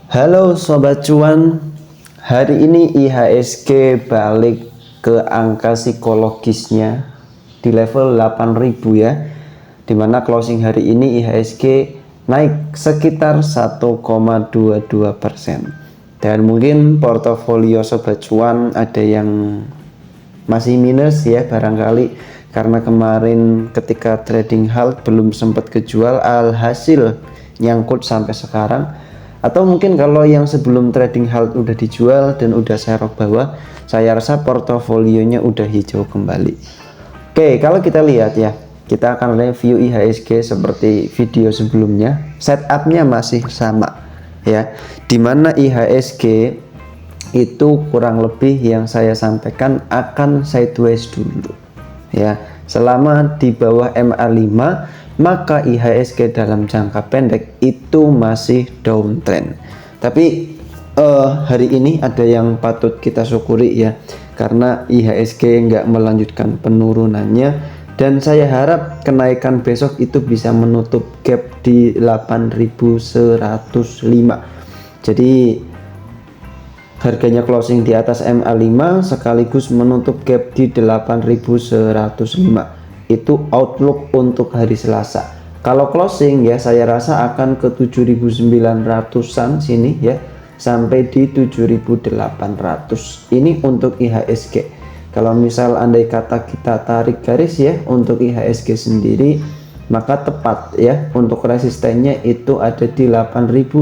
Halo Sobat Cuan, hari ini IHSG balik ke angka psikologisnya di level 8.000 ya, dimana closing hari ini IHSG naik sekitar 1,22%. Dan mungkin portofolio Sobat Cuan ada yang masih minus ya barangkali, karena kemarin ketika trading halt belum sempat kejual, alhasil nyangkut sampai sekarang. Atau mungkin kalau yang sebelum trading halt udah dijual dan udah serok bawah, saya rasa portofolionya udah hijau kembali. Oke, kalau kita lihat ya, kita akan review IHSG seperti video sebelumnya. Setupnya masih sama ya, dimana IHSG itu kurang lebih yang saya sampaikan akan sideways dulu ya. Selama di bawah MA5, maka IHSG dalam jangka pendek itu masih downtrend. Tapi hari ini ada yang patut kita syukuri ya, karena IHSG nggak melanjutkan penurunannya, dan saya harap kenaikan besok itu bisa menutup gap di 8.105. Jadi harganya closing di atas MA5 sekaligus menutup gap di 8.105. Itu outlook untuk hari Selasa. Kalau closing ya saya rasa akan ke 7.900-an sini ya, sampai di 7.800. Ini untuk IHSG. Kalau misal andai kata kita tarik garis ya untuk IHSG sendiri, maka tepat ya untuk resistennya itu ada di 8.080,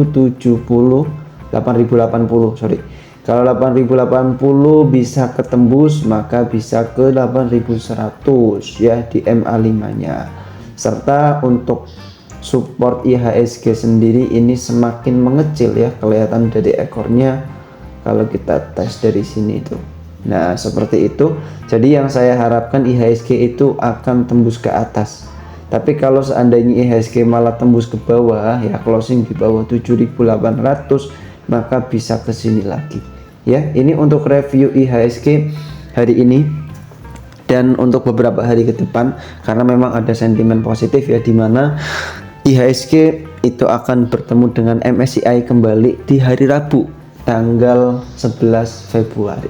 sorry. Kalau 8.080 bisa ketembus, maka bisa ke 8.100 ya di MA5 nya. Serta untuk support IHSG sendiri ini semakin mengecil ya, kelihatan dari ekornya kalau kita tes dari sini itu. Nah seperti itu. Jadi yang saya harapkan IHSG itu akan tembus ke atas. Tapi kalau seandainya IHSG malah tembus ke bawah ya, closing di bawah 7.800, maka bisa ke sini lagi ya. Ini untuk review IHSG hari ini dan untuk beberapa hari ke depan, karena memang ada sentimen positif ya, dimana IHSG itu akan bertemu dengan MSCI kembali di hari Rabu tanggal 11 Februari.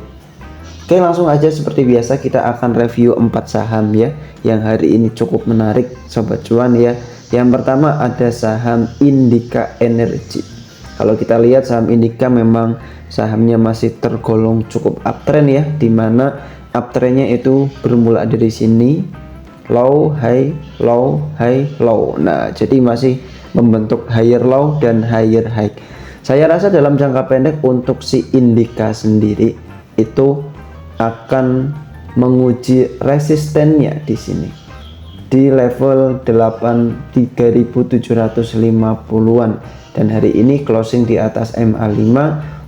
Oke, langsung aja seperti biasa kita akan review 4 saham ya yang hari ini cukup menarik Sobat Cuan ya. Yang pertama ada saham Indika Energy. Kalau kita lihat saham Indika memang sahamnya masih tergolong cukup uptrend ya, dimana uptrendnya itu bermula dari sini, low high low high low. Nah jadi masih membentuk higher low dan higher high. Saya rasa dalam jangka pendek untuk si Indika sendiri itu akan menguji resistennya di sini di level 3.750-an, dan hari ini closing di atas MA5.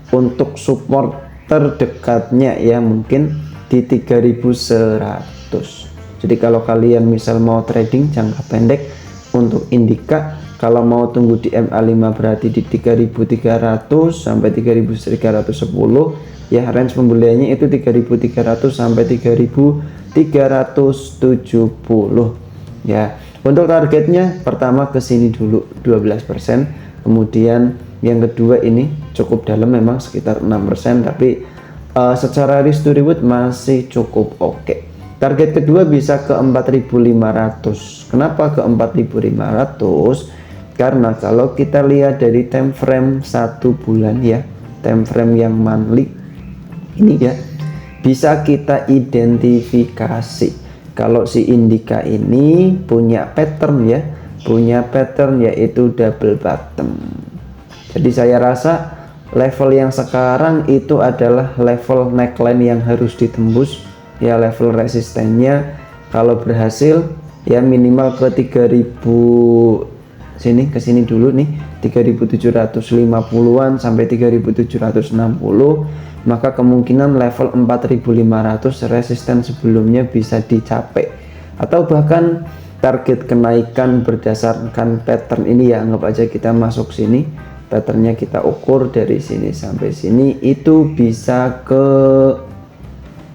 Untuk support terdekatnya ya mungkin di 3.100. Jadi kalau kalian misal mau trading jangka pendek untuk Indika, kalau mau tunggu di MA5 berarti di 3.300 sampai 3.310 ya, range pembeliannya itu 3.300 sampai 3.370 ya. Untuk targetnya pertama ke sini dulu 12%, kemudian yang kedua ini cukup dalam memang sekitar 6%, tapi secara risk to reward masih cukup oke. Target kedua bisa ke 4.500. Kenapa ke 4.500? Karena kalau kita lihat dari time frame 1 bulan ya, time frame yang monthly ini ya, bisa kita identifikasi kalau si Indika ini punya pattern ya, yaitu double bottom. Jadi saya rasa level yang sekarang itu adalah level neckline yang harus ditembus ya, level resistennya kalau berhasil ya minimal ke 3.000 sini, ke sini dulu nih 3.750-an sampai 3.760, maka kemungkinan level 4.500 resisten sebelumnya bisa dicapai, atau bahkan target kenaikan berdasarkan pattern ini ya, anggap aja kita masuk sini, patternnya kita ukur dari sini sampai sini itu bisa ke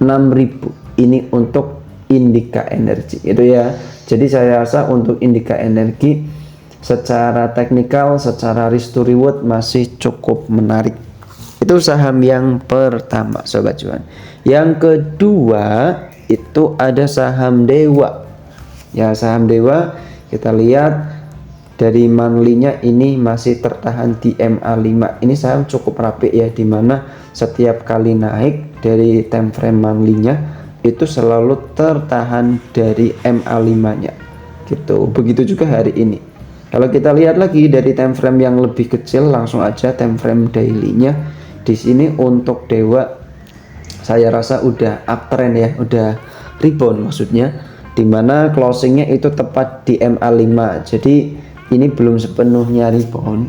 6.000. Ini untuk Indika Energy itu ya. Jadi saya rasa untuk Indika Energi secara teknikal, secara risk to reward masih cukup menarik. Itu saham yang pertama sobat cuan. Yang kedua itu ada saham Dewa. Ya, saham Dewa kita lihat dari monthly-nya ini masih tertahan di MA5. Ini saham cukup rapi ya, dimana setiap kali naik dari time frame monthly-nya itu selalu tertahan dari MA5-nya gitu. Begitu juga hari ini. Kalau kita lihat lagi dari time frame yang lebih kecil, langsung aja time frame daily-nya. Di sini untuk Dewa saya rasa udah uptrend ya, udah rebound maksudnya, dimana closingnya itu tepat di MA5. Jadi ini belum sepenuhnya rebound.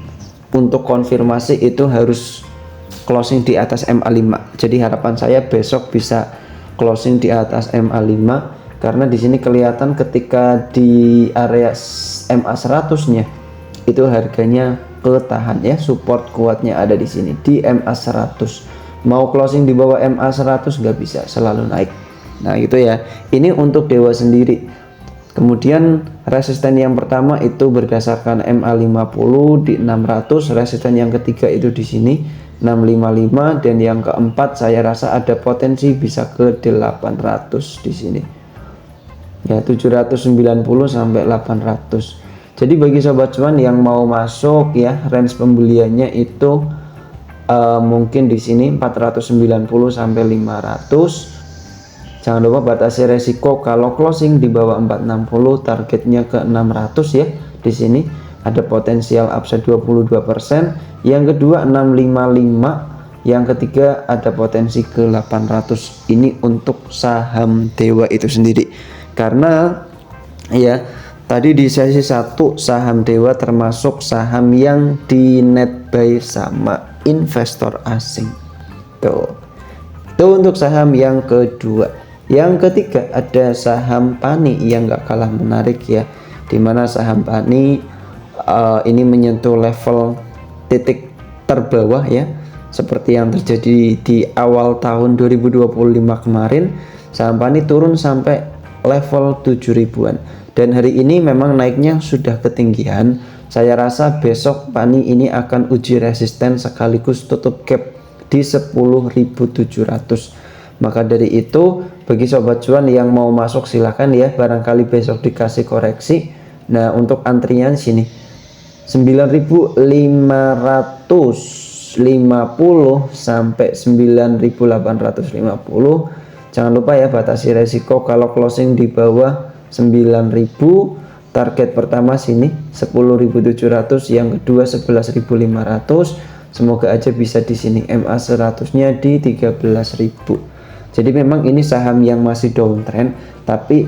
Untuk konfirmasi itu harus closing di atas MA5. Jadi harapan saya besok bisa closing di atas MA5, karena di sini kelihatan ketika di area MA100-nya itu harganya ketahan ya, support kuatnya ada di sini di MA100. Mau closing di bawah MA100 nggak bisa, selalu naik. Nah gitu ya, ini untuk Dewa sendiri. Kemudian resisten yang pertama itu berdasarkan MA50 di 600, resisten yang ketiga itu di sini 655, dan yang keempat saya rasa ada potensi bisa ke 800 di sini. Ya, 790 sampai 800. Jadi bagi sobat cuan yang mau masuk ya, range pembeliannya itu mungkin di sini 490 sampai 500. Jangan lupa batasi resiko, kalau closing di bawah 460 targetnya ke 600 ya. Di sini ada potensial upside 22%. Yang kedua 655, yang ketiga ada potensi ke 800. Ini untuk saham Dewa itu sendiri. Karena ya tadi di sesi 1 saham Dewa termasuk saham yang di net buy sama investor asing. Tuh. Itu untuk saham yang kedua. Yang ketiga ada saham Pani yang gak kalah menarik ya, dimana saham Pani ini menyentuh level titik terbawah ya, seperti yang terjadi di awal tahun 2025 kemarin. Saham Pani turun sampai level 7.000-an, dan hari ini memang naiknya sudah ketinggian. Saya rasa besok Pani ini akan uji resisten sekaligus tutup gap di 10.700. Maka dari itu bagi sobat cuan yang mau masuk silahkan ya, barangkali besok dikasih koreksi. Nah untuk antrian sini 9.550 sampai 9.850. Jangan lupa ya batasi resiko, kalau closing di bawah 9.000. Target pertama sini 10.700, yang kedua 11.500. Semoga aja bisa di sini MA 100-nya di 13.000. Jadi memang ini saham yang masih downtrend, tapi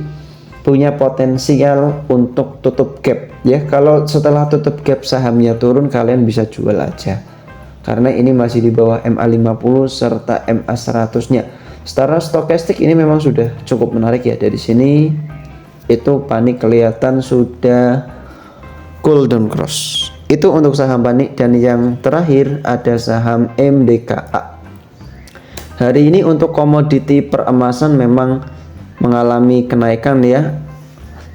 punya potensial untuk tutup gap ya. Kalau setelah tutup gap sahamnya turun, kalian bisa jual aja, karena ini masih di bawah MA50 serta MA 100-nya. Secara stokastik ini memang sudah cukup menarik ya. Dari sini itu Pani kelihatan sudah golden cross. Itu untuk saham Pani. Dan yang terakhir ada saham MDKA. Hari ini untuk komoditi peremasan memang mengalami kenaikan ya.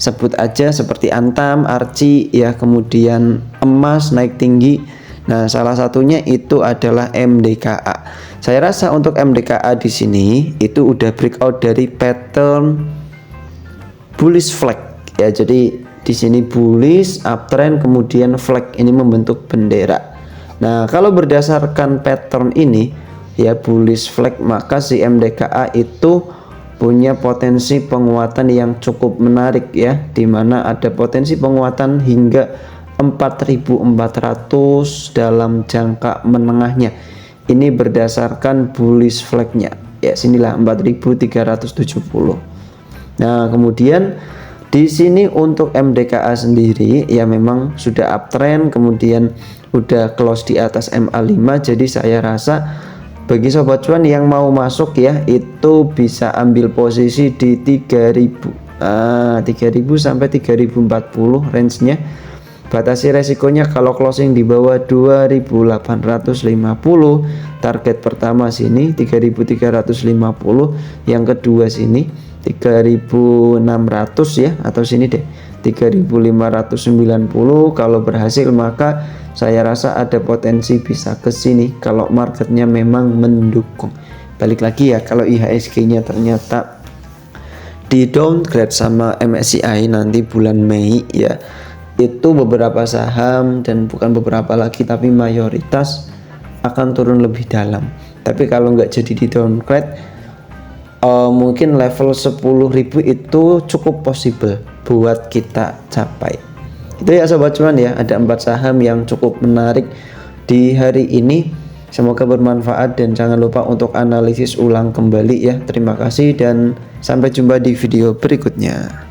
Sebut aja seperti Antam, Arci ya, kemudian emas naik tinggi. Nah, salah satunya itu adalah MDKA. Saya rasa untuk MDKA di sini itu udah breakout dari pattern bullish flag ya. Jadi di sini bullish uptrend, kemudian flag ini membentuk bendera. Nah, kalau berdasarkan pattern ini ya, bullish flag, maka si MDKA itu punya potensi penguatan yang cukup menarik ya, dimana ada potensi penguatan hingga 4.400 dalam jangka menengahnya. Ini berdasarkan bullish flagnya ya, sinilah 4.370. Nah kemudian di sini untuk MDKA sendiri ya memang sudah uptrend, kemudian udah close di atas MA5. Jadi saya rasa bagi sobat cuan yang mau masuk ya, itu bisa ambil posisi di 3.000 sampai 3.040 range-nya. Batasi resikonya kalau closing di bawah 2.850. Target pertama sini 3.350, yang kedua sini 3.600 ya, atau sini deh 3.590. Kalau berhasil maka saya rasa ada potensi bisa ke sini kalau marketnya memang mendukung. Balik lagi ya, kalau IHSG-nya ternyata di downgrade sama MSCI nanti bulan Mei ya, itu beberapa saham dan bukan beberapa lagi tapi mayoritas akan turun lebih dalam. Tapi kalau nggak jadi di downgrade, mungkin level 10.000 itu cukup possible buat kita capai. Itu ya sobat cuan ya, ada 4 saham yang cukup menarik di hari ini. Semoga bermanfaat dan jangan lupa untuk analisis ulang kembali ya. Terima kasih dan sampai jumpa di video berikutnya.